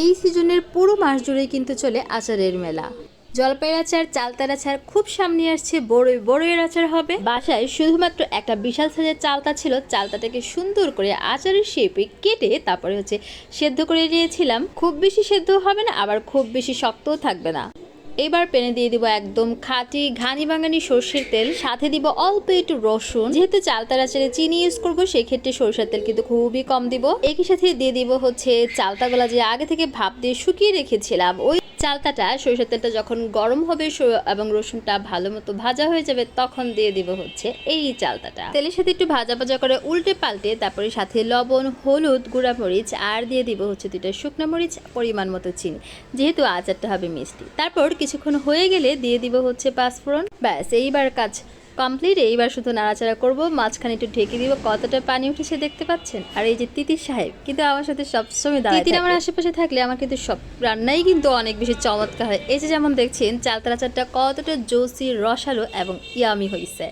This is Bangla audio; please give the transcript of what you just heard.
এই সিজনের পুরো মাস জুড়েই কিন্তু চলে আচারের মেলা। জলপাইয়ের আচার, চালতার আচার, খুব সামনে আসছে বড়ইয়ের আচার হবে। বাসায় শুধুমাত্র একটা বিশাল সাইজের চালতা ছিল। চালতাটাকে সুন্দর করে আচারের শেপে কেটে তারপরে সেদ্ধ করে নিয়েছিলাম। খুব বেশি সেদ্ধ হবে না, আবার খুব বেশি শক্তও থাকবে না। এবার প্যানে দিয়ে দিব একদম খাঁটি ঘানি বাঙানি সর্ষের তেল, সাথে দিব অল্প একটু রসুন। যেহেতু চালতার আচারে চিনি ইউজ করবো, সেক্ষেত্রে সরষের তেল কিন্তু খুবই কম দিব। একই সাথে দিয়ে দিব চালতাগুলা যে আগে থেকে ভাপ দিয়ে শুকিয়ে রেখেছিলাম। ওই চালতাটা, সরষের তেলটা যখন গরম হবে এবং রসুনটা ভালো মতো ভাজা হয়ে যাবে, তখন দিয়ে দিব এই চালতাটা। তেলের সাথে একটু ভাজা ভাজা করে উল্টে পাল্টে তারপরে সাথে লবণ, হলুদ, গুঁড়া মরিচ আর দিয়ে দিব 2টা শুকনো মরিচ, পরিমাণ মতো চিনি, যেহেতু আচারটা হবে মিষ্টি। তারপর কিছুক্ষণ হয়ে গেলে দিয়ে দিব পাঁচফোড়ন। ব্যাস, এইবার কাজ কমপ্লিট। এইবার শুধু নাড়াচাড়া করব, মাঝখানে একটু ঢেকে দিব। কতটা পানি উঠেছে দেখতে পাচ্ছেন। আর এই যে তিতির সাহেব কিন্তু আমার সাথে সবসময় দাঁড়ায়। তিতির আমার আশেপাশে থাকলে আমার কিন্তু সব রান্নাই কিন্তু অনেক বেশি চমৎকার হয়। এই যে যেমন দেখছেন চালতার আচারটা কতটা জুসি, রসালো এবং ইয়ামি হয়েছে।